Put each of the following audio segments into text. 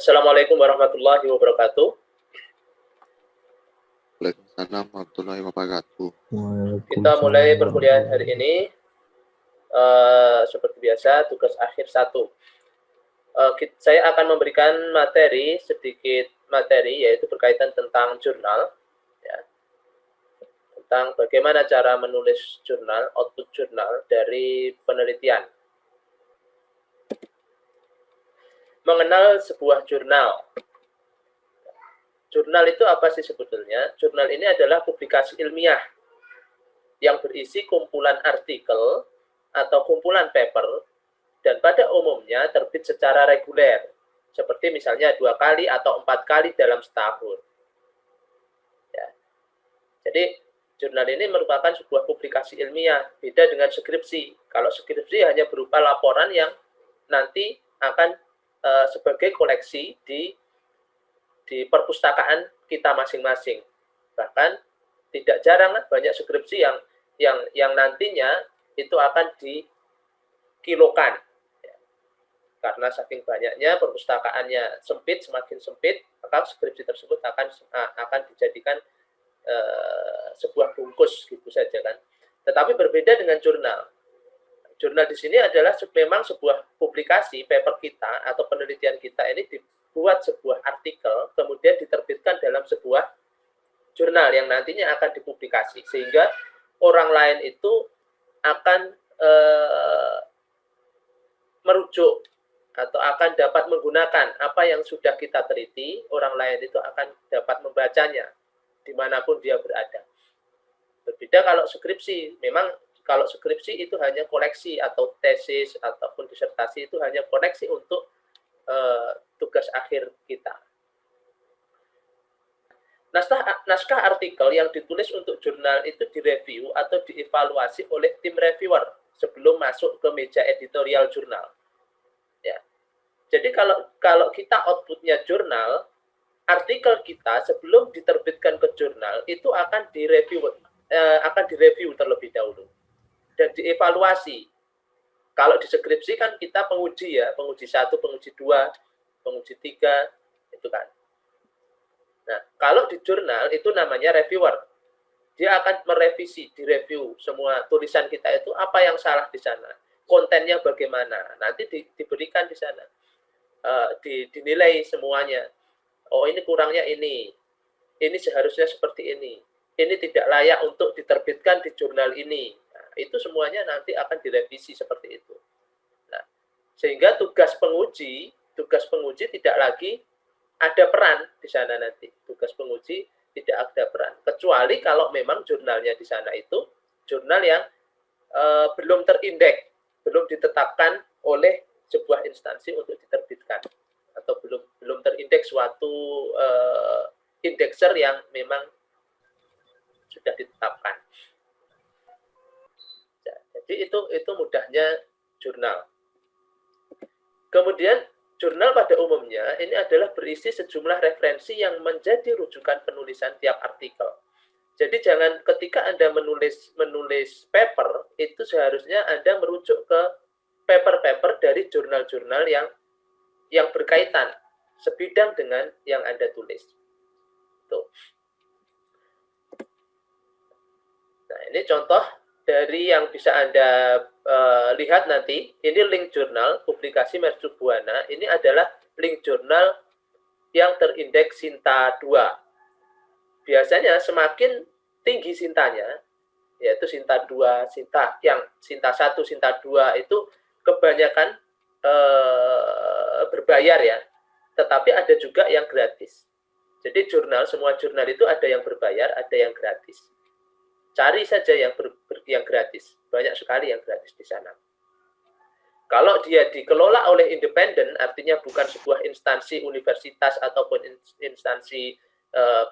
Assalamualaikum warahmatullahi wabarakatuh. Waalaikumsalam warahmatullahi wabarakatuh. Kita mulai perkuliahan hari ini. Seperti biasa, tugas akhir 1. Saya akan memberikan sedikit materi, yaitu berkaitan tentang jurnal. Ya. Tentang bagaimana cara menulis jurnal, output jurnal dari penelitian. Mengenal sebuah jurnal. Jurnal itu apa sih sebetulnya? Jurnal ini adalah publikasi ilmiah yang berisi kumpulan artikel atau kumpulan paper, dan pada umumnya terbit secara reguler, seperti misalnya 2 kali atau 4 kali dalam setahun. Ya. Jadi jurnal ini merupakan sebuah publikasi ilmiah, beda dengan skripsi. Kalau skripsi hanya berupa laporan yang nanti akan sebagai koleksi di perpustakaan kita masing-masing. Bahkan tidak jarang banyak skripsi yang nantinya itu akan dikilokan. Karena saking banyaknya perpustakaannya sempit, semakin sempit, maka skripsi tersebut akan dijadikan sebuah bungkus gitu saja kan. Tetapi berbeda dengan jurnal. Jurnal di sini adalah memang sebuah publikasi paper kita atau penelitian kita ini dibuat sebuah artikel, kemudian diterbitkan dalam sebuah jurnal yang nantinya akan dipublikasi, sehingga orang lain itu akan merujuk atau akan dapat menggunakan apa yang sudah kita teliti, orang lain itu akan dapat membacanya dimanapun dia berada. Berbeda kalau skripsi, memang kalau skripsi itu hanya koleksi atau tesis ataupun disertasi itu hanya koleksi untuk tugas akhir kita. Naskah artikel yang ditulis untuk jurnal itu direview atau dievaluasi oleh tim reviewer sebelum masuk ke meja editorial jurnal. Ya. Jadi kalau kita outputnya jurnal, artikel kita sebelum diterbitkan ke jurnal itu akan direview terlebih dahulu dan dievaluasi. Kalau di skripsi kan kita penguji ya, penguji 1, penguji 2, penguji 3, itu kan. Nah, kalau di jurnal itu namanya reviewer. Dia akan merevisi, direview semua tulisan kita itu apa yang salah di sana, kontennya bagaimana, nanti diberikan di sana, dinilai semuanya. Oh, ini kurangnya ini seharusnya seperti ini tidak layak untuk diterbitkan di jurnal ini. Nah, itu semuanya nanti akan direvisi seperti itu. Nah, sehingga tugas penguji tidak lagi ada peran di sana nanti. Tugas penguji tidak ada peran, kecuali kalau memang jurnalnya di sana itu jurnal yang belum terindeks, belum ditetapkan oleh sebuah instansi untuk diterbitkan, atau belum terindeks suatu indekser yang memang sudah ditetapkan. Jadi itu mudahnya jurnal. Kemudian jurnal pada umumnya ini adalah berisi sejumlah referensi yang menjadi rujukan penulisan tiap artikel. Jadi jangan ketika Anda menulis paper, itu seharusnya Anda merujuk ke paper-paper dari jurnal-jurnal yang berkaitan, sebidang dengan yang Anda tulis. Tuh. Nah, ini contoh dari yang bisa Anda lihat nanti. Ini link jurnal publikasi Mercu Buana. Ini adalah link jurnal yang terindeks Sinta 2. Biasanya semakin tinggi Sintanya, yaitu Sinta 2, Sinta 1, Sinta 2 itu kebanyakan berbayar ya. Tetapi ada juga yang gratis. Jadi semua jurnal itu ada yang berbayar, ada yang gratis. Cari saja yang gratis. Banyak sekali yang gratis di sana. Kalau dia dikelola oleh independen, artinya bukan sebuah instansi universitas ataupun instansi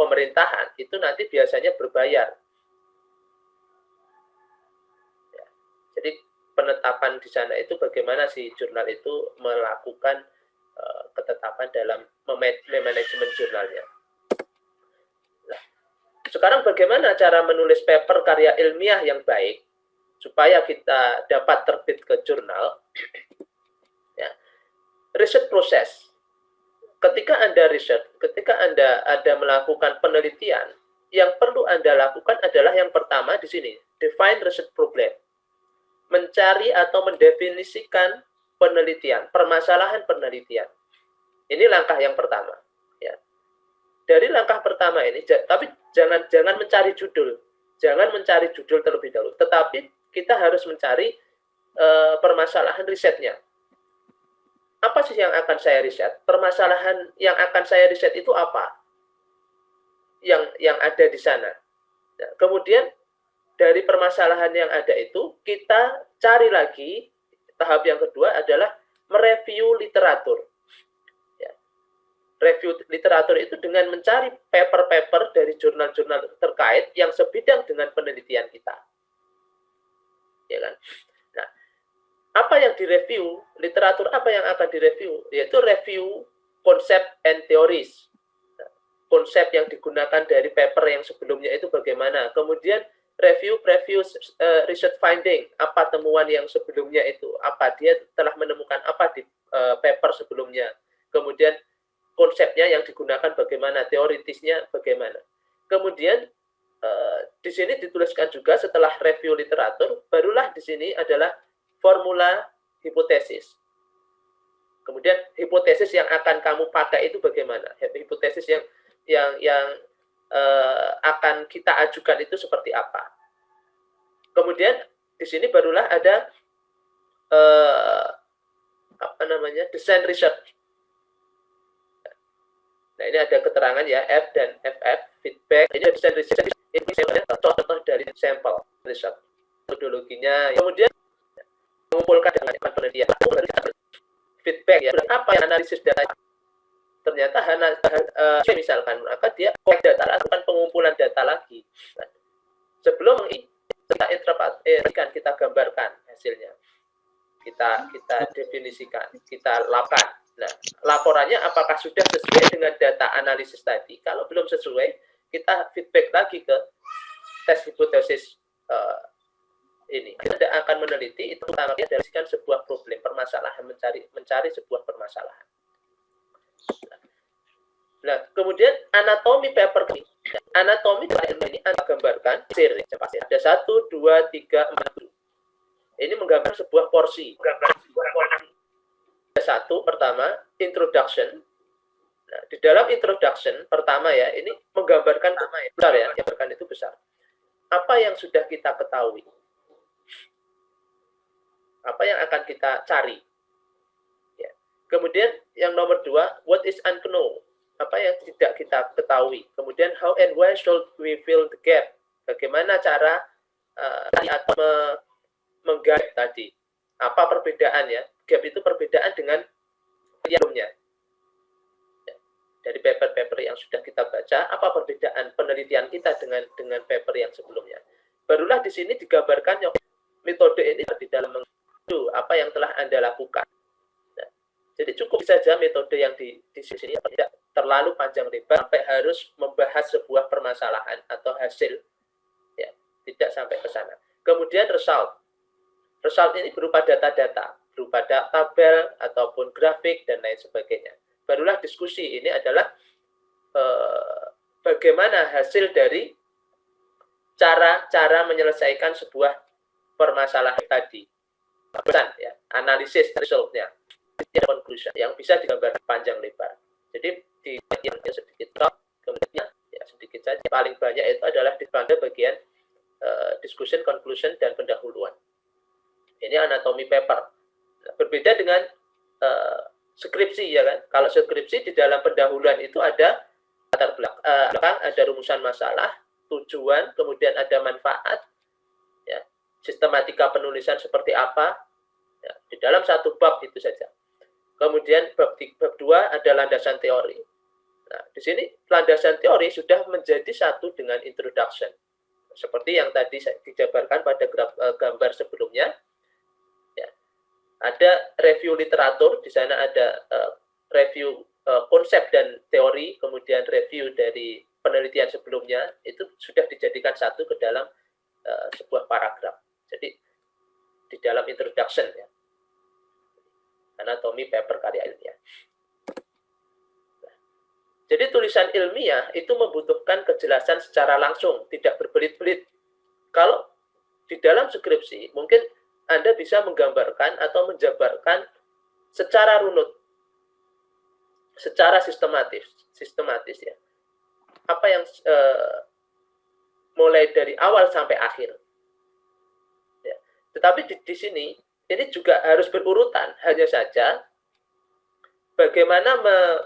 pemerintahan, itu nanti biasanya berbayar. Ya. Jadi penetapan di sana itu bagaimana si jurnal itu melakukan ketetapan dalam manajemen jurnalnya. Sekarang bagaimana cara menulis paper karya ilmiah yang baik supaya kita dapat terbit ke jurnal? Ya. Riset proses. ketika Anda riset, ketika Anda melakukan penelitian, yang perlu Anda lakukan adalah yang pertama di sini, define research problem. Mencari atau mendefinisikan penelitian, permasalahan penelitian. Ini langkah yang pertama. Ya. Dari langkah pertama ini, tapi jangan mencari judul. Jangan mencari judul terlebih dahulu. Tetapi kita harus mencari permasalahan risetnya. Apa sih yang akan saya riset? Permasalahan yang akan saya riset itu apa? Yang ada di sana. Nah, kemudian dari permasalahan yang ada itu, kita cari lagi, tahap yang kedua adalah mereview literatur. Ya. Review literatur itu dengan mencari paper-paper dari jurnal-jurnal terkait yang sebidang dengan penelitian kita. Ya kan? Nah, apa yang direview, literatur apa yang akan direview, yaitu review konsep and theories. Nah, konsep yang digunakan dari paper yang sebelumnya itu bagaimana, kemudian review research finding, apa temuan yang sebelumnya itu, apa dia telah menemukan apa di paper sebelumnya, kemudian konsepnya yang digunakan bagaimana, teoritisnya bagaimana. Kemudian di sini dituliskan juga setelah review literatur, barulah di sini adalah formula hipotesis. Kemudian hipotesis yang akan kamu pakai itu bagaimana? Hipotesis yang akan kita ajukan itu seperti apa? Kemudian di sini barulah ada design research. Nah, ini ada keterangan ya, F dan FF, feedback. Ini ada design research. Ini contoh dari sampel research. Metodologinya. Kemudian mengumpulkan dengan penelitian. Feedback ya. Apa yang analisis data? Ternyata misalkan, maka dia collect data, lakukan pengumpulan data lagi. Nah, sebelum kita interpretasikan, kita gambarkan hasilnya. Kita definisikan, kita lakukan. Nah, laporannya apakah sudah sesuai dengan data analisis tadi? Kalau belum sesuai, kita feedback lagi ke tes hipotesis ini. Kita akan meneliti, itu utamanya dari sebuah problem, permasalahan, mencari sebuah permasalahan. Nah, kemudian anatomi paper ini. Anatomi ini Anda gambarkan series. Ada 1, 2, 3, 4. Ini menggambar sebuah porsi. Satu, pertama, introduction. Nah, di dalam introduction, pertama ya, ini menggambarkan besar ya, gambarkan itu besar. Apa yang sudah kita ketahui? Apa yang akan kita cari? Ya. Kemudian yang nomor 2, what is unknown? Apa yang tidak kita ketahui? Kemudian how and why should we fill the gap? Bagaimana cara atau menggali tadi? Apa perbedaannya? Gap itu perbedaan dengan sebelumnya. Dari paper-paper yang sudah kita baca, apa perbedaan penelitian kita dengan paper yang sebelumnya? Barulah di sini digambarkan yang metode ini di dalam apa yang telah Anda lakukan. Nah, jadi cukup saja metode yang di sini tidak terlalu panjang lebar sampai harus membahas sebuah permasalahan atau hasil, ya, tidak sampai ke sana. Kemudian result ini berupa data-data, berupa tabel ataupun grafik dan lain sebagainya. Barulah diskusi ini adalah bagaimana hasil dari cara menyelesaikan sebuah permasalahan tadi. Pesan ya, analisis resultnya, conclusion yang bisa digambar panjang lebar. Jadi di yang sedikit kemudian ya sedikit saja. Paling banyak itu adalah di bagian discussion, conclusion dan pendahuluan. Ini anatomi paper. Nah, berbeda dengan skripsi ya kan. Kalau skripsi di dalam pendahuluan itu ada latar belakang, ada rumusan masalah, tujuan, kemudian ada manfaat, ya, sistematika penulisan seperti apa, ya, di dalam satu bab itu saja. Kemudian bab 2 ada landasan teori. Nah, di sini landasan teori sudah menjadi satu dengan introduction. Seperti yang tadi saya dijabarkan pada gambar sebelumnya. Ya. Ada review literatur, di sana ada review konsep dan teori, kemudian review dari penelitian sebelumnya, itu sudah dijadikan satu ke dalam sebuah paragraf. Jadi di dalam introduction ya. Anatomi paper karya ilmiah. Jadi tulisan ilmiah itu membutuhkan kejelasan secara langsung, tidak berbelit-belit. Kalau di dalam skripsi, mungkin Anda bisa menggambarkan atau menjabarkan secara runut, secara sistematis ya. Apa yang mulai dari awal sampai akhir. Ya. Tetapi di sini ini juga harus berurutan, hanya saja bagaimana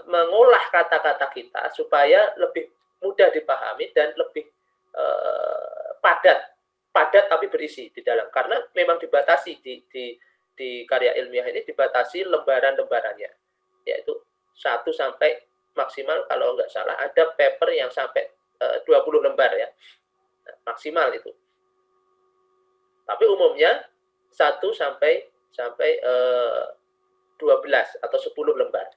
mengolah kata-kata kita supaya lebih mudah dipahami dan lebih padat tapi berisi di dalam, karena memang dibatasi di karya ilmiah ini, dibatasi lembaran-lembarannya, yaitu 1 sampai maksimal kalau nggak salah ada paper yang sampai 20 lembar ya, maksimal itu. Tapi umumnya 1 sampai 12 atau 10 lembar.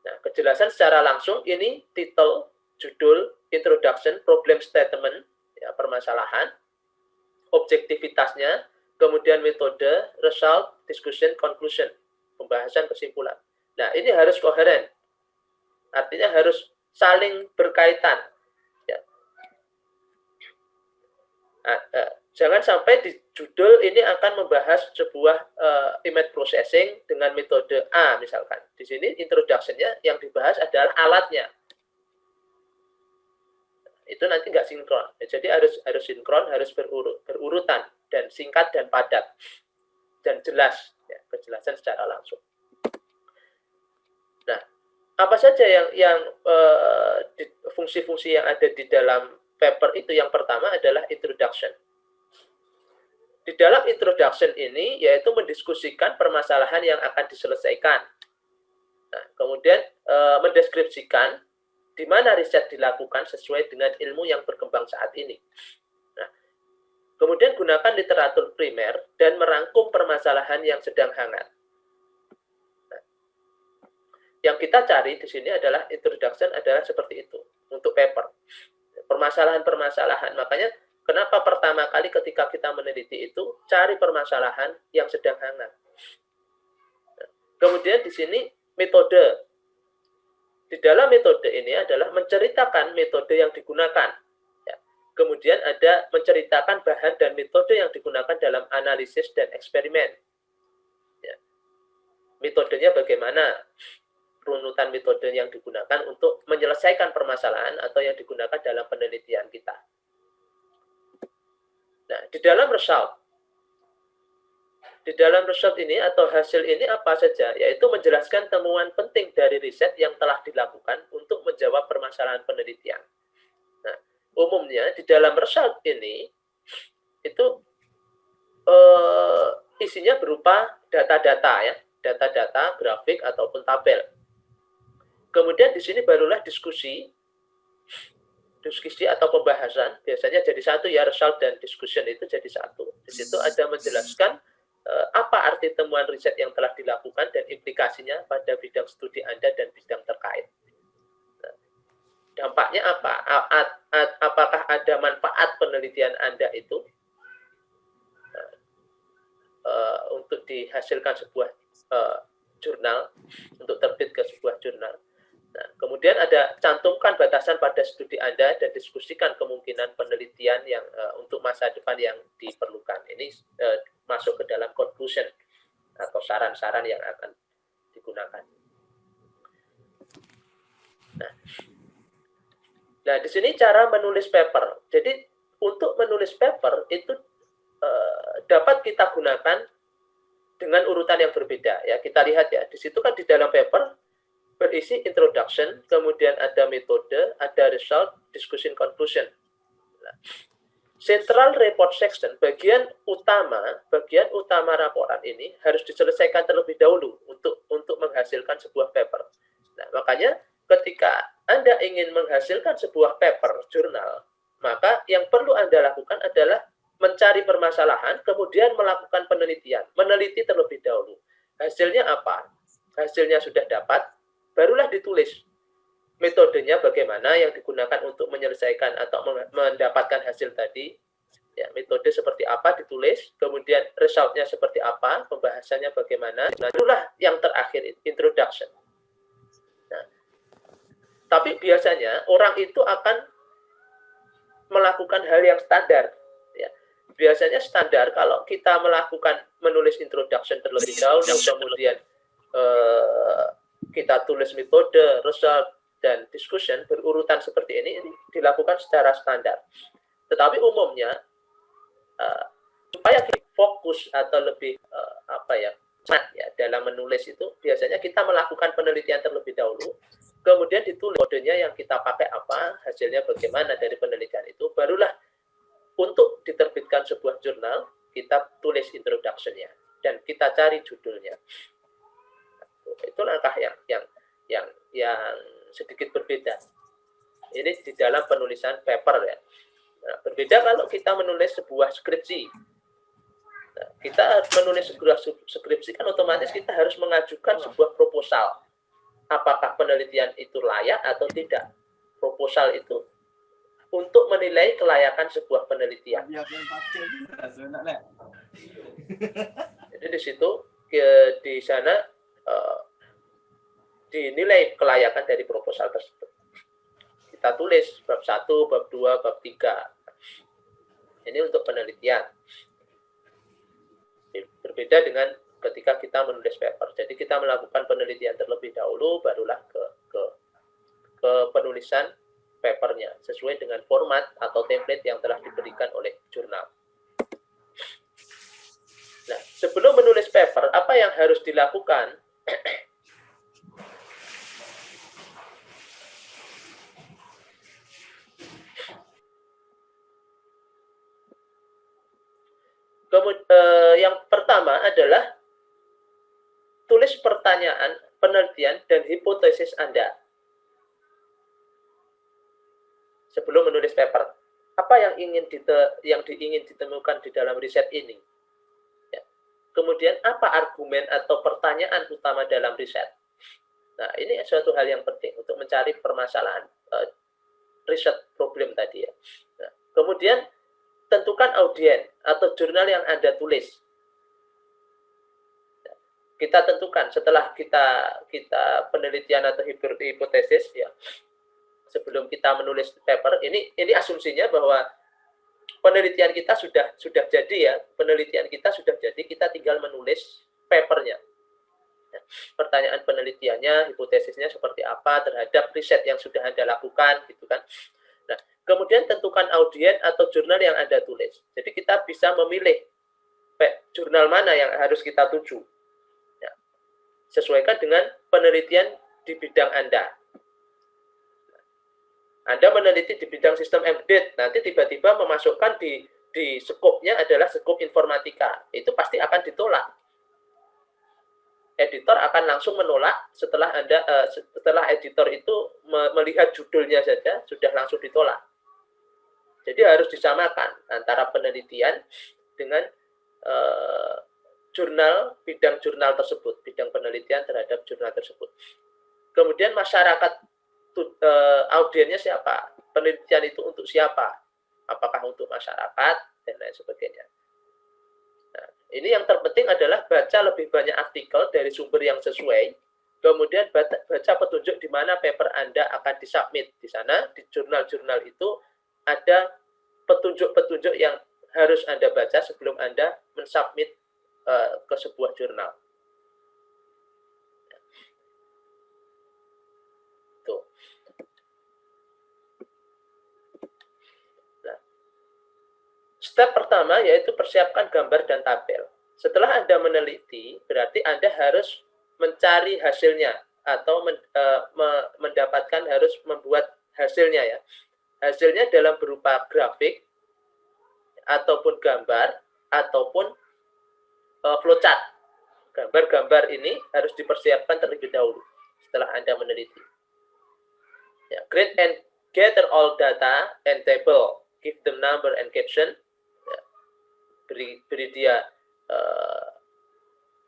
Nah, kejelasan secara langsung ini titel, judul, introduction, problem statement, ya, permasalahan, objektivitasnya, kemudian metode, result, discussion, conclusion, pembahasan, kesimpulan. Nah, ini harus koheren. Artinya harus saling berkaitan. Ya. Jangan sampai di judul ini akan membahas sebuah image processing dengan metode A misalkan. Di sini introduction-nya yang dibahas adalah alatnya. Itu nanti nggak sinkron. Jadi harus sinkron, harus berurutan dan singkat dan padat dan jelas, ya, kejelasan secara langsung. Nah, apa saja yang fungsi-fungsi yang ada di dalam paper itu? Yang pertama adalah introduction. Di dalam introduction ini yaitu mendiskusikan permasalahan yang akan diselesaikan. Nah, kemudian mendeskripsikan di mana riset dilakukan sesuai dengan ilmu yang berkembang saat ini. Nah, kemudian gunakan literatur primer dan merangkum permasalahan yang sedang hangat. Nah, yang kita cari di sini adalah introduction adalah seperti itu untuk paper. Permasalahan-permasalahan. Makanya kenapa pertama kali ketika kita meneliti itu cari permasalahan yang sedang hangat. Nah, kemudian di sini metode. Di dalam metode ini adalah menceritakan metode yang digunakan. Ya. Kemudian ada menceritakan bahan dan metode yang digunakan dalam analisis dan eksperimen. Ya. Metodenya bagaimana? Runutan metode yang digunakan untuk menyelesaikan permasalahan atau yang digunakan dalam penelitian kita. Nah, di dalam result ini atau hasil ini apa saja? Yaitu menjelaskan temuan penting dari riset yang telah dilakukan untuk menjawab permasalahan penelitian. Nah, umumnya di dalam result ini itu isinya berupa data-data ya, data-data, grafik ataupun tabel. Kemudian di sini barulah diskusi atau pembahasan, biasanya jadi satu ya, result dan discussion itu jadi satu. Di situ ada menjelaskan apa arti temuan riset yang telah dilakukan dan implikasinya pada bidang studi Anda dan bidang terkait. Nah, dampaknya apa? Apakah ada manfaat penelitian Anda itu untuk dihasilkan sebuah jurnal, untuk terbit ke sebuah jurnal. Nah, kemudian ada cantumkan batasan pada studi Anda dan diskusikan kemungkinan penelitian yang untuk masa depan yang diperlukan. Ini masuk ke dalam conclusion atau saran-saran yang akan digunakan. Nah, di sini cara menulis paper. Jadi untuk menulis paper itu dapat kita gunakan dengan urutan yang berbeda. Ya, kita lihat ya. Di situ kan di dalam paper berisi introduction, kemudian ada metode, ada result, discussion, conclusion. Nah, central report section, bagian utama laporan ini harus diselesaikan terlebih dahulu untuk menghasilkan sebuah paper. Nah, makanya ketika Anda ingin menghasilkan sebuah paper jurnal, maka yang perlu Anda lakukan adalah mencari permasalahan, kemudian melakukan penelitian, meneliti terlebih dahulu. Hasilnya apa? Hasilnya sudah dapat, barulah ditulis metodenya bagaimana yang digunakan untuk menyelesaikan atau mendapatkan hasil tadi. Ya, metode seperti apa ditulis, kemudian resultnya seperti apa, pembahasannya bagaimana. Nah, itulah yang terakhir, introduction. Nah, Tapi biasanya orang itu akan melakukan hal yang standar. Ya. Biasanya standar kalau kita melakukan menulis introduction terlebih dahulu, kemudian kita tulis metode, result, dan discussion berurutan seperti ini dilakukan secara standar. Tetapi umumnya supaya kita fokus atau lebih dalam menulis itu biasanya kita melakukan penelitian terlebih dahulu, kemudian ditulis kodenya yang kita pakai apa, hasilnya bagaimana dari penelitian itu, barulah untuk diterbitkan sebuah jurnal kita tulis introduction-nya dan kita cari judulnya. Itu langkah yang sedikit berbeda. Ini di dalam penulisan paper ya. Nah, berbeda kalau kita menulis sebuah skripsi. Nah, kita menulis sebuah skripsi kan otomatis kita harus mengajukan sebuah proposal. Apakah penelitian itu layak atau tidak? Proposal itu untuk menilai kelayakan sebuah penelitian. Jadi di situ di sana dinilai kelayakan dari proposal tersebut. Kita tulis bab 1, bab 2, bab 3. Ini untuk penelitian. Berbeda dengan ketika kita menulis paper. Jadi kita melakukan penelitian terlebih dahulu, barulah ke penulisan papernya sesuai dengan format atau template yang telah diberikan oleh jurnal. Nah, sebelum menulis paper, apa yang harus dilakukan? Yang pertama adalah tulis pertanyaan, penelitian, dan hipotesis Anda sebelum menulis paper. Apa yang ingin ditemukan di dalam riset ini? Ya. Kemudian apa argumen atau pertanyaan utama dalam riset? Nah, ini suatu hal yang penting untuk mencari permasalahan riset problem tadi ya. Nah, kemudian tentukan audien atau jurnal yang Anda tulis. Kita tentukan setelah kita penelitian atau hipotesis ya. Sebelum kita menulis paper, ini asumsinya bahwa penelitian kita sudah jadi ya. Penelitian kita sudah jadi, kita tinggal menulis papernya. Pertanyaan penelitiannya, hipotesisnya seperti apa terhadap riset yang sudah Anda lakukan gitu kan. Nah, kemudian tentukan audien atau jurnal yang Anda tulis. Jadi kita bisa memilih jurnal mana yang harus kita tuju. Ya. Sesuaikan dengan penelitian di bidang Anda. Anda meneliti di bidang sistem embedded, nanti tiba-tiba memasukkan di skopnya adalah skop informatika. Itu pasti akan ditolak. Editor akan langsung menolak setelah editor itu melihat judulnya saja sudah langsung ditolak. Jadi harus disamakan antara penelitian dengan bidang jurnal tersebut, bidang penelitian terhadap jurnal tersebut. Kemudian masyarakat audiennya siapa? Penelitian itu untuk siapa? Apakah untuk masyarakat dan lain sebagainya. Nah, ini yang terpenting adalah baca lebih banyak artikel dari sumber yang sesuai, kemudian baca petunjuk di mana paper Anda akan disubmit. Di sana, di jurnal-jurnal itu ada petunjuk-petunjuk yang harus Anda baca sebelum Anda mensubmit ke sebuah jurnal. Tuh. Nah, step pertama yaitu persiapkan gambar dan tabel. Setelah Anda meneliti, berarti Anda harus mencari hasilnya atau mendapatkan, harus membuat hasilnya ya. Hasilnya dalam berupa grafik ataupun gambar ataupun flowchart. Gambar-gambar ini harus dipersiapkan terlebih dahulu setelah Anda meneliti. Ya, create and gather all data and table, give them number and caption. Ya, beri dia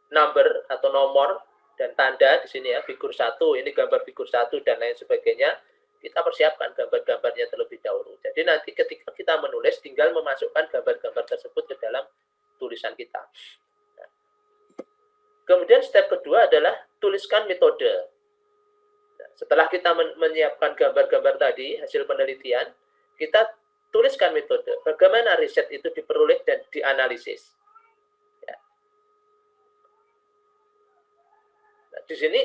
number atau nomor dan tanda di sini ya, figur 1, ini gambar figur 1 dan lain sebagainya. Kita persiapkan gambar-gambarnya terlebih dahulu. Jadi nanti ketika kita menulis tinggal memasukkan gambar-gambar tersebut ke dalam tulisan kita. Nah, kemudian step kedua adalah tuliskan metode. Nah, setelah kita menyiapkan gambar-gambar tadi, hasil penelitian, kita tuliskan metode. Bagaimana riset itu diperoleh dan dianalisis. Ya. Nah, di sini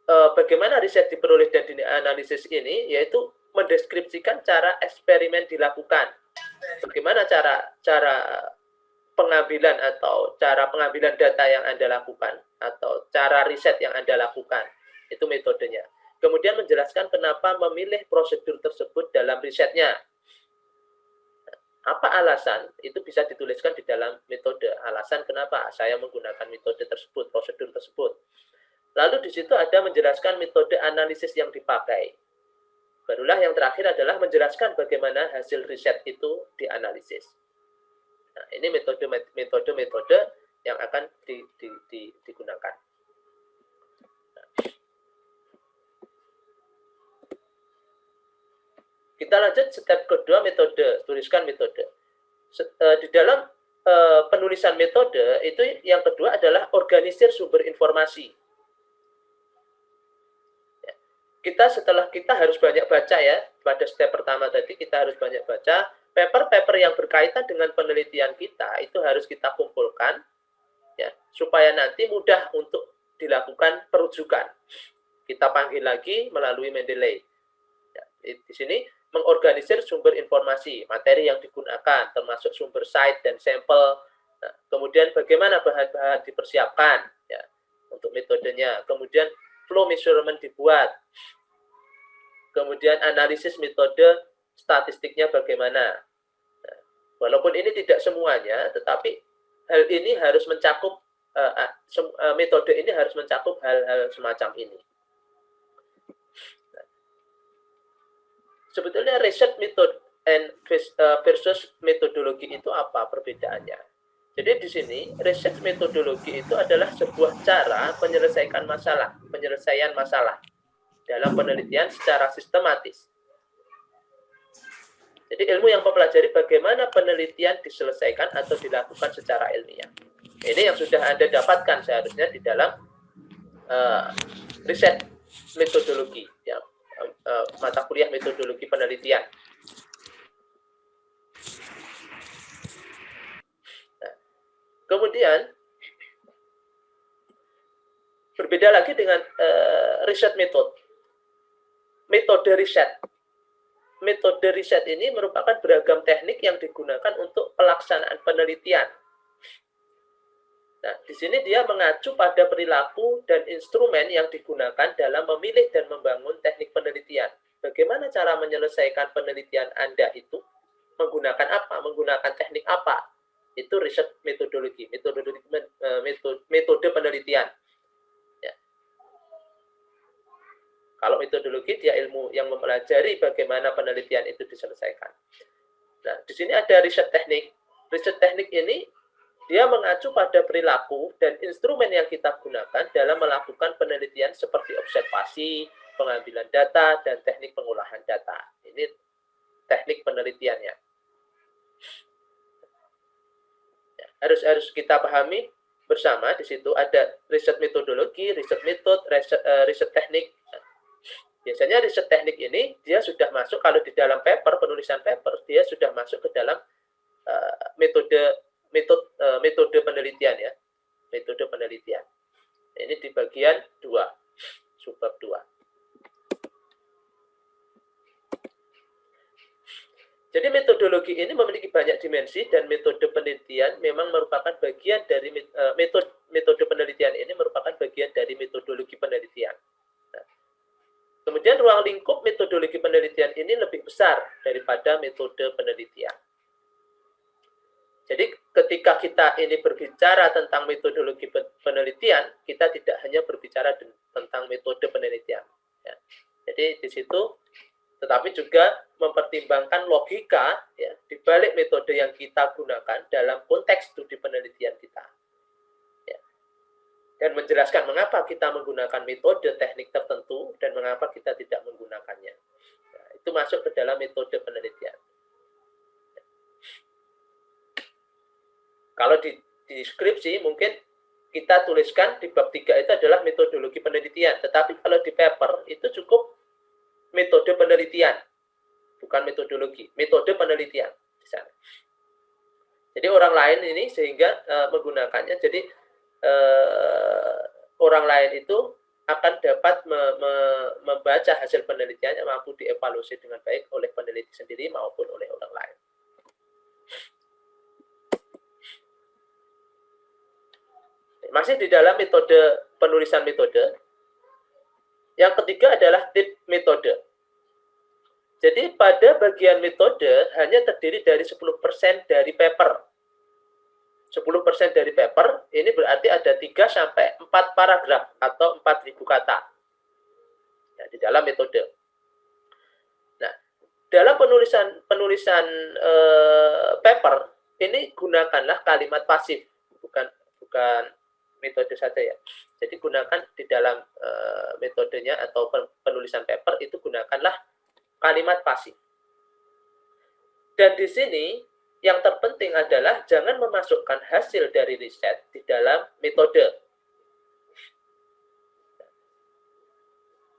bagaimana riset diperoleh dan dianalisis ini, yaitu mendeskripsikan cara eksperimen dilakukan. Bagaimana cara pengambilan atau cara pengambilan data yang Anda lakukan atau cara riset yang Anda lakukan. Itu metodenya. Kemudian menjelaskan kenapa memilih prosedur tersebut dalam risetnya. Apa alasan? Itu bisa dituliskan di dalam metode. Alasan kenapa saya menggunakan metode tersebut, prosedur tersebut. Lalu di situ ada menjelaskan metode analisis yang dipakai. Barulah yang terakhir adalah menjelaskan bagaimana hasil riset itu dianalisis. Nah, ini metode-metode yang akan digunakan. Kita lanjut step kedua, metode. Tuliskan metode. Di dalam penulisan metode, itu yang kedua adalah organisir sumber informasi. Setelah kita harus banyak baca ya, pada step pertama tadi kita harus banyak baca, paper-paper yang berkaitan dengan penelitian kita itu harus kita kumpulkan ya, supaya nanti mudah untuk dilakukan perujukan. Kita panggil lagi melalui Mendeley. Ya, di sini mengorganisir sumber informasi, materi yang digunakan, termasuk sumber site dan sampel. Nah, kemudian bagaimana bahan-bahan dipersiapkan ya, untuk metodenya. Kemudian flow measurement dibuat. Kemudian analisis metode statistiknya bagaimana. Nah, walaupun ini tidak semuanya, tetapi hal ini harus mencakup, metode ini harus mencakup hal-hal semacam ini. Nah, sebetulnya riset method versus metodologi itu apa perbedaannya? Jadi di sini riset metodologi itu adalah sebuah cara penyelesaian masalah dalam penelitian secara sistematis. Jadi ilmu yang mempelajari bagaimana penelitian diselesaikan atau dilakukan secara ilmiah. Ini yang sudah Anda dapatkan seharusnya di dalam riset metodologi, ya, mata kuliah metodologi penelitian. Nah, kemudian berbeda lagi dengan riset metode riset. Metode riset ini merupakan beragam teknik yang digunakan untuk pelaksanaan penelitian. Nah, di sini dia mengacu pada perilaku dan instrumen yang digunakan dalam memilih dan membangun teknik penelitian. Bagaimana cara menyelesaikan penelitian Anda itu? Menggunakan apa? Menggunakan teknik apa? Itu riset metodologi, metode penelitian. Kalau metodologi, dia ilmu yang mempelajari bagaimana penelitian itu diselesaikan. Nah, di sini ada riset teknik. Riset teknik ini, dia mengacu pada perilaku dan instrumen yang kita gunakan dalam melakukan penelitian seperti observasi, pengambilan data, dan teknik pengolahan data. Ini teknik penelitiannya. Harus kita pahami bersama, di situ ada riset metodologi, riset metode, riset teknik. Biasanya riset teknik ini dia sudah masuk, kalau di dalam paper, penulisan paper, dia sudah masuk ke dalam metode penelitian ya, metode penelitian. Ini di bagian 2, subbab 2. Jadi metodologi ini memiliki banyak dimensi dan metode penelitian memang merupakan bagian dari metode penelitian ini merupakan bagian dari metodologi penelitian. Kemudian ruang lingkup metodologi penelitian ini lebih besar daripada metode penelitian. Jadi ketika kita ini berbicara tentang metodologi penelitian, kita tidak hanya berbicara tentang metode penelitian. Ya. Jadi di situ, tetapi juga mempertimbangkan logika ya, di balik metode yang kita gunakan dalam konteks studi penelitian kita. Dan menjelaskan mengapa kita menggunakan metode teknik tertentu dan mengapa kita tidak menggunakannya. Nah, itu masuk ke dalam metode penelitian. Kalau di deskripsi mungkin kita tuliskan di bab 3 itu adalah metodologi penelitian. Tetapi kalau di paper itu cukup metode penelitian, bukan metodologi, metode penelitian di sana. Jadi orang lain ini sehingga menggunakannya, jadi orang lain itu akan dapat membaca hasil penelitiannya, mampu dievaluasi dengan baik oleh peneliti sendiri maupun oleh orang lain. Masih di dalam metode penulisan metode. Yang ketiga adalah tip metode. Jadi pada bagian metode hanya terdiri dari 10% dari paper. 10% dari paper, ini berarti ada 3 sampai 4 paragraf atau 4.000 kata. Ya, di dalam metode. Nah, dalam penulisan paper, ini gunakanlah kalimat pasif, bukan metode saja ya. Jadi gunakan di dalam metodenya atau penulisan paper itu gunakanlah kalimat pasif. Dan di sini yang terpenting adalah jangan memasukkan hasil dari riset di dalam metode.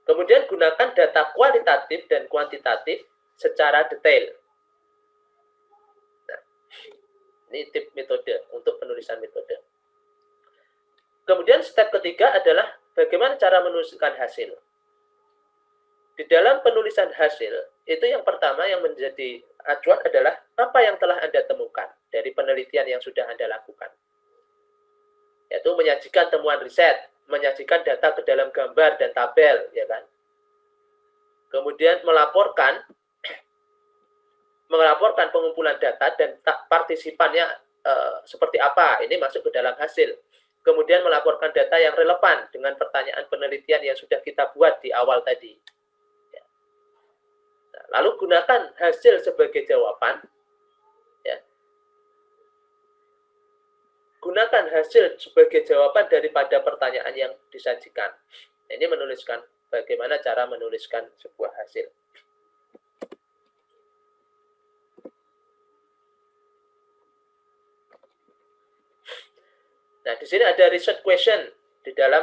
Kemudian gunakan data kualitatif dan kuantitatif secara detail. Nah, ini tip metode untuk penulisan metode. Kemudian step ketiga adalah bagaimana cara menuliskan hasil. Di dalam penulisan hasil, itu yang pertama yang menjadi acuan adalah apa yang telah Anda temukan dari penelitian yang sudah Anda lakukan. Yaitu menyajikan temuan riset, menyajikan data ke dalam gambar dan tabel, ya kan. Kemudian melaporkan pengumpulan data dan partisipannya seperti apa, ini masuk ke dalam hasil. Kemudian melaporkan data yang relevan dengan pertanyaan penelitian yang sudah kita buat di awal tadi. Lalu gunakan hasil sebagai jawaban. Ya. Gunakan hasil sebagai jawaban daripada pertanyaan yang disajikan. Ini menuliskan bagaimana cara menuliskan sebuah hasil. Nah, di sini ada research question di dalam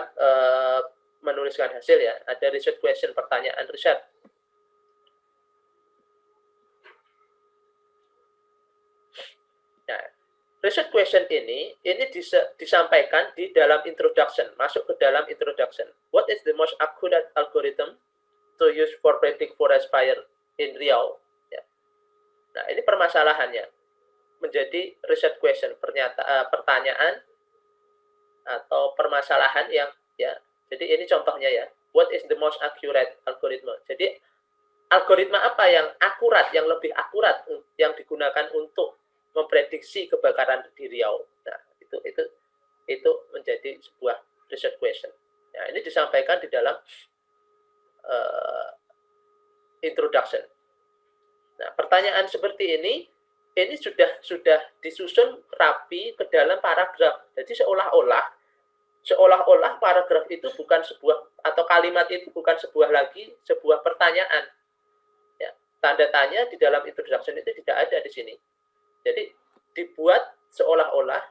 menuliskan hasil ya. Ada research question, pertanyaan riset. Nah, research question ini disampaikan di dalam introduction, masuk ke dalam introduction. What is the most accurate algorithm to use for predict forest fire in Riau? Ya. Nah, ini permasalahannya menjadi research question, pertanyaan atau permasalahan yang ya. Jadi ini contohnya ya. What is the most accurate algorithm? Jadi algoritma apa yang akurat, yang lebih akurat yang digunakan untuk memprediksi kebakaran di Riau. Nah, itu menjadi sebuah research question. Nah, ini disampaikan di dalam introduction. Nah, pertanyaan seperti ini sudah disusun rapi ke dalam paragraf. Jadi seolah-olah paragraf itu bukan sebuah, atau kalimat itu bukan sebuah pertanyaan. Ya, tanda tanya di dalam introduction itu tidak ada di sini. Jadi dibuat seolah-olah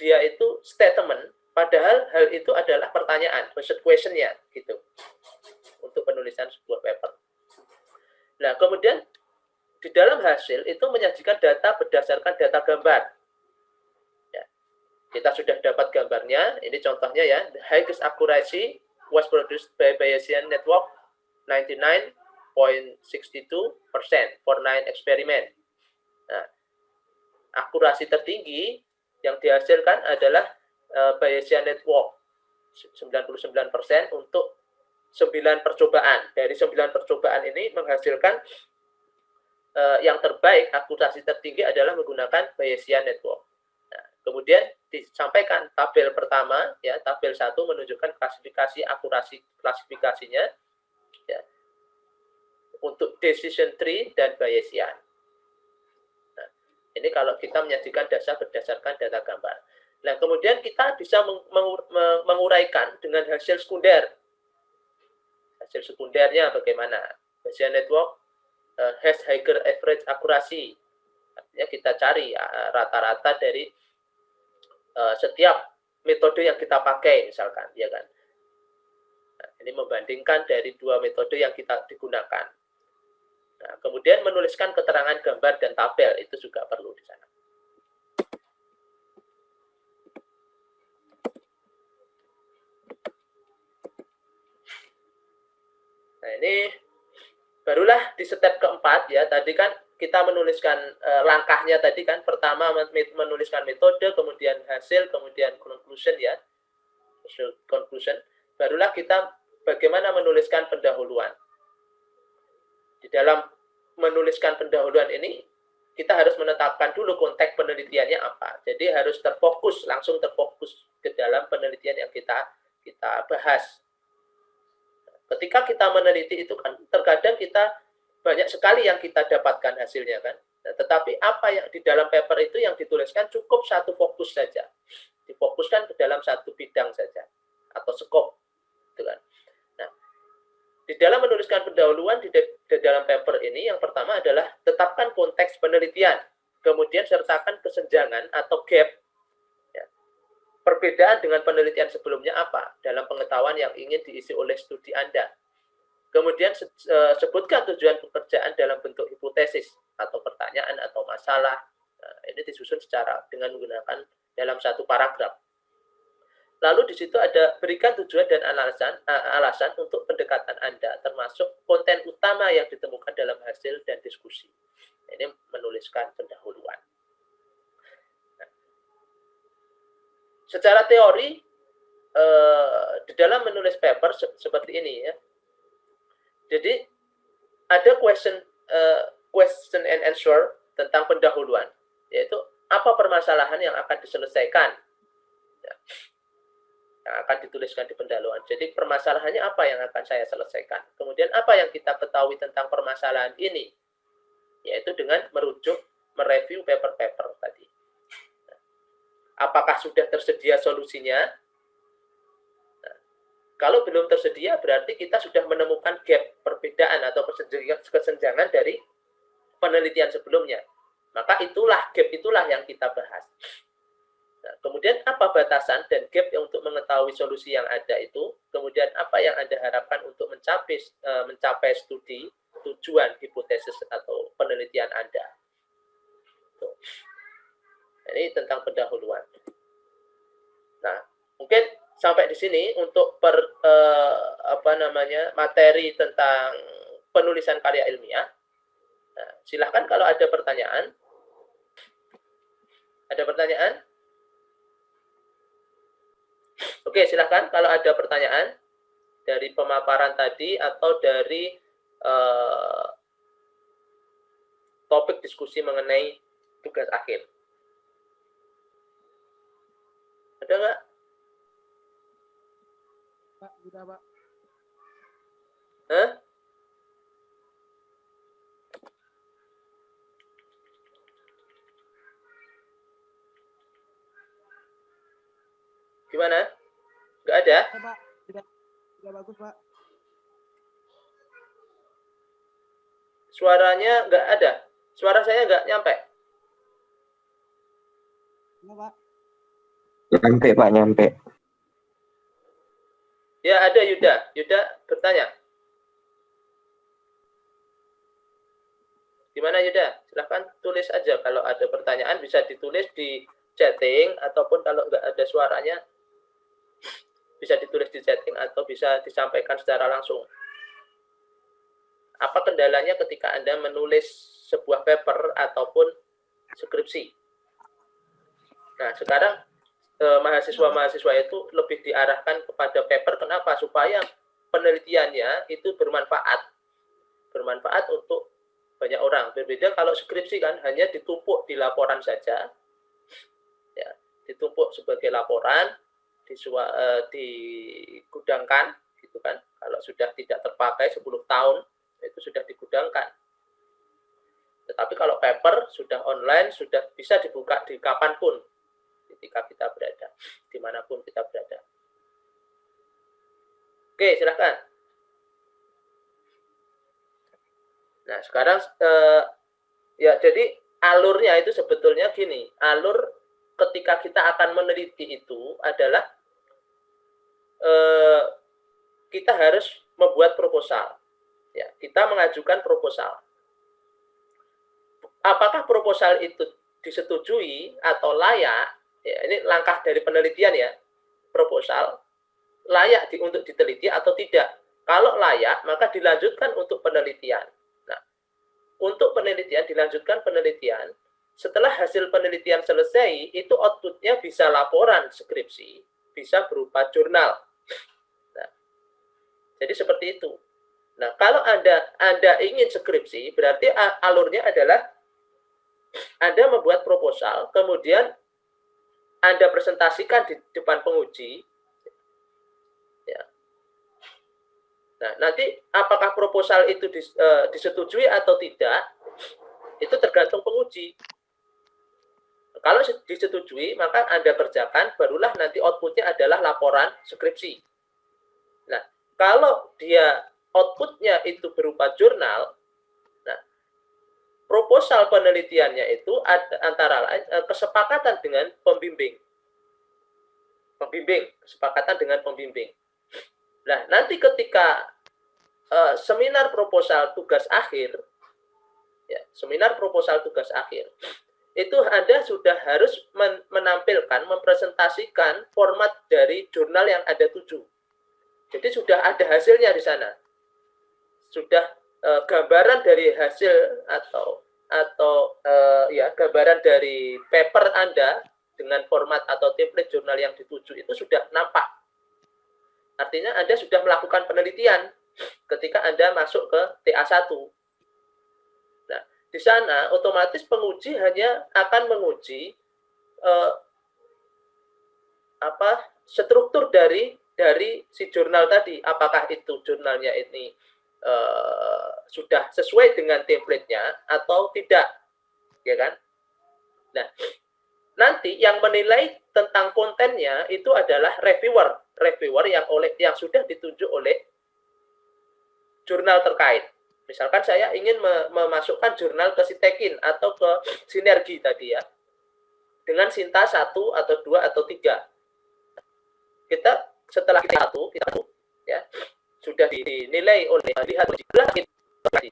dia itu statement, padahal hal itu adalah pertanyaan, research question-nya gitu. Untuk penulisan sebuah paper. Nah, kemudian di dalam hasil itu menyajikan data berdasarkan data gambar. Ya, kita sudah dapat gambarnya, ini contohnya ya. The highest accuracy was produced by Bayesian network 99.62% for 9 experiment. Nah, akurasi tertinggi yang dihasilkan adalah Bayesian network 99% untuk 9 percobaan. Dari 9 percobaan ini menghasilkan yang terbaik, akurasi tertinggi adalah menggunakan Bayesian network. Nah, kemudian disampaikan tabel pertama, ya, tabel 1 menunjukkan klasifikasi akurasi klasifikasinya ya, untuk decision tree dan Bayesian. Ini kalau kita menyajikan data berdasarkan data gambar. Nah, kemudian kita bisa menguraikan dengan hasil sekunder. Hasil sekundernya bagaimana? Bayesian network has higher average accuracy. Artinya kita cari rata-rata dari setiap metode yang kita pakai misalkan, ya kan. Nah, ini membandingkan dari dua metode yang kita digunakan. Nah, kemudian menuliskan keterangan gambar dan tabel itu juga perlu di sana. Nah, ini barulah di step keempat ya. Tadi kan kita menuliskan langkahnya tadi kan. Pertama menuliskan metode, kemudian hasil, kemudian conclusion ya. Conclusion. Barulah kita bagaimana menuliskan pendahuluan. Di dalam menuliskan pendahuluan ini kita harus menetapkan dulu konteks penelitiannya apa. Jadi harus terfokus, langsung terfokus ke dalam penelitian yang kita bahas. Ketika kita meneliti itu kan terkadang kita banyak sekali yang kita dapatkan hasilnya kan. Nah, tetapi apa yang di dalam paper itu yang dituliskan cukup satu fokus saja. Difokuskan ke dalam satu bidang saja atau skop gitu kan. Nah, di dalam menuliskan pendahuluan di dalam paper ini yang pertama adalah tetapkan konteks penelitian. Kemudian sertakan kesenjangan atau gap. Perbedaan dengan penelitian sebelumnya apa dalam pengetahuan yang ingin diisi oleh studi Anda. Kemudian sebutkan tujuan pekerjaan dalam bentuk hipotesis atau pertanyaan atau masalah. Nah, ini disusun dengan menggunakan dalam satu paragraf. Lalu di situ ada berikan tujuan dan alasan untuk pendekatan Anda, termasuk konten utama yang ditemukan dalam hasil dan diskusi. Ini menuliskan pendahuluan. Secara teori, di dalam menulis paper seperti ini ya. Jadi ada question and answer tentang pendahuluan, yaitu apa permasalahan yang akan diselesaikan, yang akan dituliskan di pendahuluan. Jadi permasalahannya apa yang akan saya selesaikan. Kemudian apa yang kita ketahui tentang permasalahan ini, yaitu dengan mereview paper-paper tadi. Apakah sudah tersedia solusinya? Nah, kalau belum tersedia, berarti kita sudah menemukan gap, perbedaan atau kesenjangan dari penelitian sebelumnya. Maka gap itulah yang kita bahas. Nah, kemudian apa batasan dan gap untuk mengetahui solusi yang ada itu? Kemudian apa yang Anda harapkan untuk mencapai studi, tujuan, hipotesis atau penelitian Anda? Tuh. Ini tentang pendahuluan. Nah, mungkin sampai di sini untuk materi tentang penulisan karya ilmiah. Nah, silahkan kalau ada pertanyaan. Ada pertanyaan? Oke, silahkan kalau ada pertanyaan dari pemaparan tadi atau dari topik diskusi mengenai tugas akhir. Ada nggak? Pak, sudah Pak. Hah? Gimana? Nggak ada? Ya, Pak. Sudah bagus, Pak. Suaranya nggak ada. Suara saya nggak nyampe. Ya, Pak. Nyampe, Pak, nyampe. Ya, ada Yuda. Yuda bertanya. Gimana Yuda? Silahkan tulis aja. Kalau ada pertanyaan bisa ditulis di chatting, ataupun kalau nggak ada suaranya bisa ditulis di chatting atau bisa disampaikan secara langsung. Apa kendalanya ketika Anda menulis sebuah paper ataupun skripsi? Nah, sekarang mahasiswa-mahasiswa itu lebih diarahkan kepada paper. Kenapa? Supaya penelitiannya itu bermanfaat untuk banyak orang. Berbeda kalau skripsi kan hanya ditumpuk di laporan saja, ya, ditumpuk sebagai laporan, digudangkan, gitu kan. Kalau sudah tidak terpakai 10 tahun itu sudah digudangkan. Tetapi kalau paper sudah online, sudah bisa dibuka di kapanpun, ketika kita berada, dimanapun kita berada. Oke, silakan. Nah, sekarang ya jadi alurnya itu sebetulnya gini, alur ketika kita akan meneliti itu adalah kita harus membuat proposal. Ya, kita mengajukan proposal. Apakah proposal itu disetujui atau layak? Ya, ini langkah dari penelitian ya. Proposal layak untuk diteliti atau tidak. Kalau layak, maka dilanjutkan untuk penelitian. Nah, untuk penelitian dilanjutkan penelitian. Setelah hasil penelitian selesai, itu outputnya bisa laporan skripsi, bisa berupa jurnal. Nah, jadi seperti itu. Nah, kalau Anda ingin skripsi, berarti alurnya adalah Anda membuat proposal, kemudian Anda presentasikan di depan penguji. Ya. Nah, nanti apakah proposal itu disetujui atau tidak, itu tergantung penguji. Kalau disetujui, maka Anda kerjakan, barulah nanti outputnya adalah laporan skripsi. Nah, kalau dia outputnya itu berupa jurnal, nah, proposal penelitiannya itu antara lain kesepakatan dengan pembimbing. Kesepakatan dengan pembimbing. Nah, nanti ketika seminar proposal tugas akhir, ya, itu Anda sudah harus menampilkan, mempresentasikan format dari jurnal yang Anda tuju. Jadi sudah ada hasilnya di sana. Sudah gambaran dari hasil atau ya gambaran dari paper Anda dengan format atau template jurnal yang dituju itu sudah nampak. Artinya Anda sudah melakukan penelitian ketika Anda masuk ke TA1. Nah, di sana otomatis penguji hanya akan menguji struktur dari si jurnal tadi. Apakah itu jurnalnya ini sudah sesuai dengan template-nya atau tidak, ya kan? Nah, nanti yang menilai tentang kontennya itu adalah reviewer yang sudah ditunjuk oleh jurnal terkait. Misalkan saya ingin memasukkan jurnal ke Sitekin atau ke Sinergi tadi ya, dengan Sinta 1 atau 2 atau 3. Kita setelah kita ya sudah dinilai oleh lihat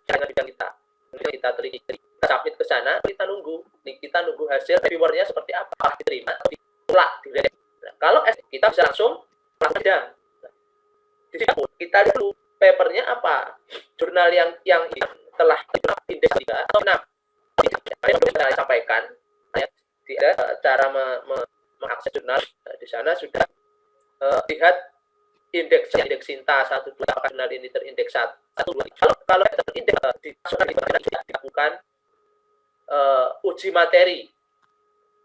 jangan bidang kita teliti, kita submit ke sana, kita nunggu hasil reviewernya seperti apa, diterima atau ditolak. Nah, kalau kita bisa langsung sidang. Di sini kita lihat dulu papernya apa, jurnal yang telah indeks 3 atau 6. Yang bisa saya sampaikan, ya, tidak cara mengakses jurnal. Nah, di sana sudah lihat indeks Sinta 1, 2, apakah jurnal ini terindeks 1, 2, 3. Kalau terindeks dilakukan uji materi,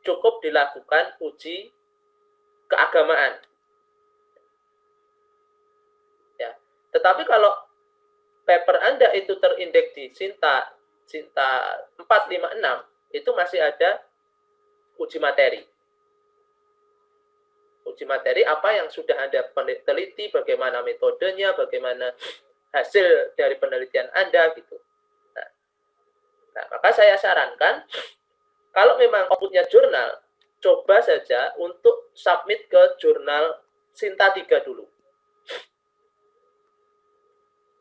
cukup dilakukan uji keagamaan. Ya. Tetapi kalau paper Anda itu terindeks di Sinta 4, 5, 6, itu masih ada uji materi. Uji materi apa yang sudah Anda teliti, bagaimana metodenya, bagaimana hasil dari penelitian Anda gitu. Nah, maka saya sarankan kalau memang outputnya jurnal, coba saja untuk submit ke jurnal Sinta 3 dulu.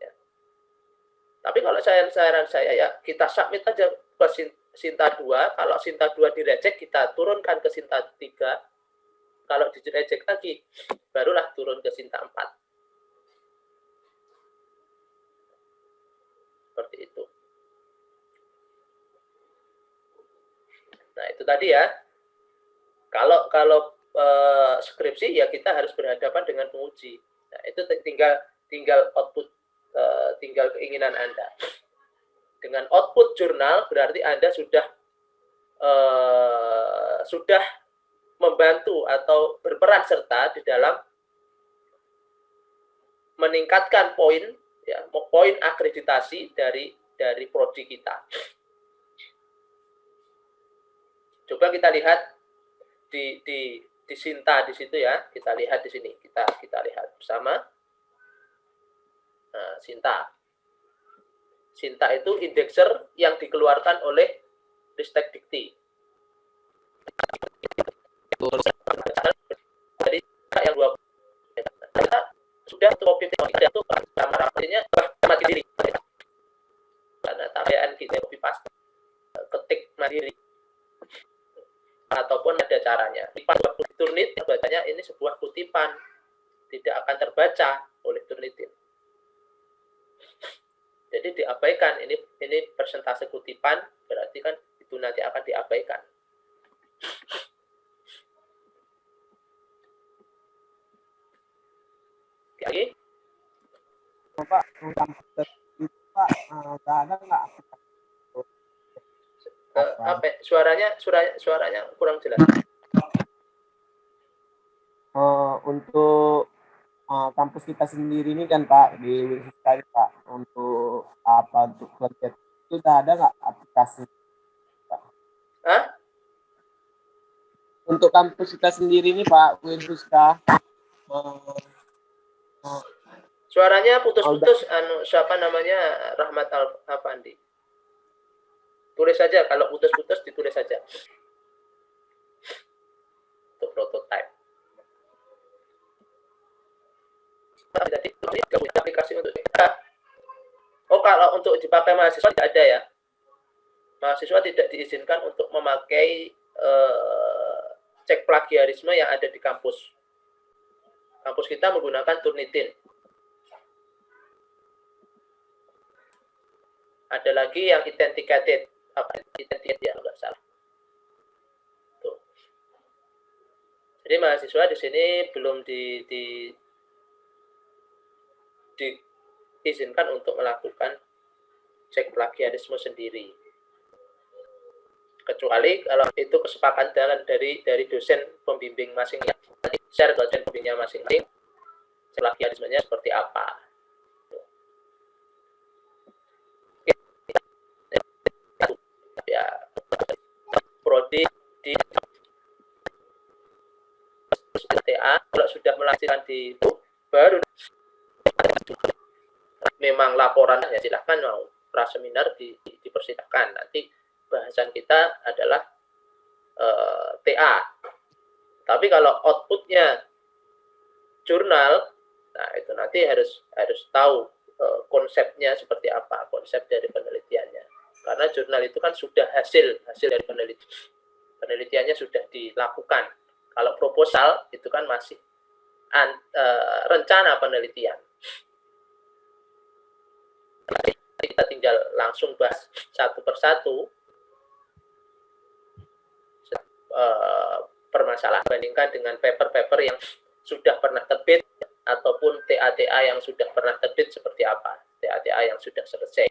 Ya. Tapi kalau saran saya ya kita submit aja ke Sinta 2, kalau Sinta 2 direject kita turunkan ke Sinta 3. Kalau direject lagi, barulah turun ke Sinta 4. Seperti itu. Nah, itu tadi ya. Kalau skripsi ya kita harus berhadapan dengan penguji. Nah, itu tinggal output, tinggal keinginan Anda. Dengan output jurnal berarti Anda sudah membantu atau berperan serta di dalam meningkatkan poin akreditasi dari prodi kita. Coba kita lihat di Sinta di situ ya, kita lihat di sini, kita lihat bersama. Nah, Sinta itu indekser yang dikeluarkan oleh Ristek Dikti. dari yang 20 kita sudah copy ada tuh kamar artinya mati diri karena tabayaan kita copy paste ketik mandiri ataupun ada caranya. Waktu Turnitin bacanya ini sebuah kutipan, tidak akan terbaca oleh Turnitin. Jadi diabaikan, ini persentase kutipan, berarti kan itu nanti akan diabaikan. Lagi? Pak, Pak, ada nggak? Suaranya kurang jelas. Untuk kampus kita sendiri ini kan Pak di Universitas Pak, untuk apa, untuk project itu ada nggak aplikasi Pak? Hah? Untuk kampus kita sendiri ini Pak, Universitas suaranya putus-putus. Siapa namanya? Rahmat Al-Afandi. Tulis saja, kalau putus-putus ditulis saja. Untuk prototype. Jadi aplikasi untuk kalau untuk dipakai mahasiswa tidak ada ya. Mahasiswa tidak diizinkan untuk memakai cek plagiarisme yang ada di kampus. Kampus kita menggunakan Turnitin. Ada lagi yang authenticated. Authenticated ya, enggak salah. Tuh. Jadi mahasiswa di sini belum diizinkan untuk melakukan cek plagiarisme sendiri. Kecuali kalau itu kesepakatan dari dosen pembimbing masing-masing. Nanti share ke dosen pembimbingnya masing-masing. Cek plagiarismenya seperti apa. Ya, prodi di TA kalau sudah melaksanakan di itu baru memang laporan ya silahkan mau praseminar dipersilakan. Nanti bahasan kita adalah TA. Tapi kalau outputnya jurnal, nah itu nanti harus tahu konsepnya seperti apa, konsep dari penelitiannya. Karena jurnal itu kan sudah hasil dari penelitiannya sudah dilakukan. Kalau proposal itu kan masih rencana penelitian. Kita tinggal langsung bahas satu persatu permasalahan bandingkan dengan paper-paper yang sudah pernah terbit ataupun TA-TA yang sudah pernah terbit seperti apa, TA-TA yang sudah selesai.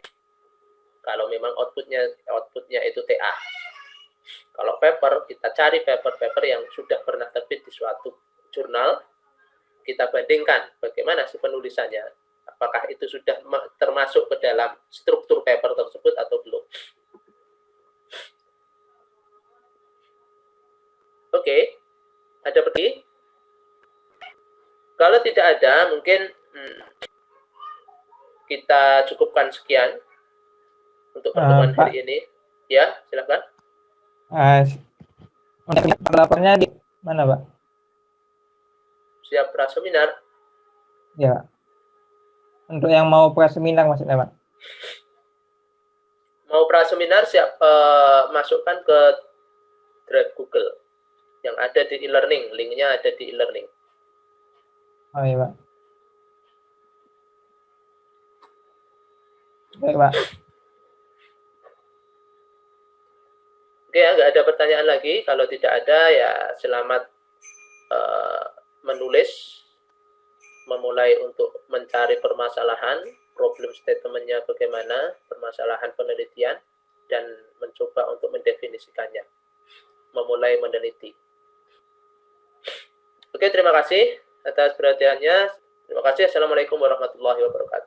Kalau memang outputnya itu TA. Kalau paper, kita cari paper-paper yang sudah pernah terbit di suatu jurnal, kita bandingkan bagaimana sih penulisannya, apakah itu sudah termasuk ke dalam struktur paper tersebut atau belum. Oke, ada pertanyaan? Kalau tidak ada, mungkin kita cukupkan sekian untuk pertemuan hari ini. Ya, silakan. Untuk lapornya di mana, Pak? Siap praseminar? Ya, untuk yang mau praseminar maksudnya, Pak. Mau praseminar siap masukkan ke Drive Google yang ada di e-learning, linknya ada di e-learning. Oh iya, Pak. Baik, Pak. Oke, ya, nggak ada pertanyaan lagi. Kalau tidak ada, ya selamat menulis, memulai untuk mencari permasalahan, problem statement-nya bagaimana, permasalahan penelitian, dan mencoba untuk mendefinisikannya, memulai meneliti. Oke, terima kasih atas perhatiannya. Terima kasih. Assalamualaikum warahmatullahi wabarakatuh.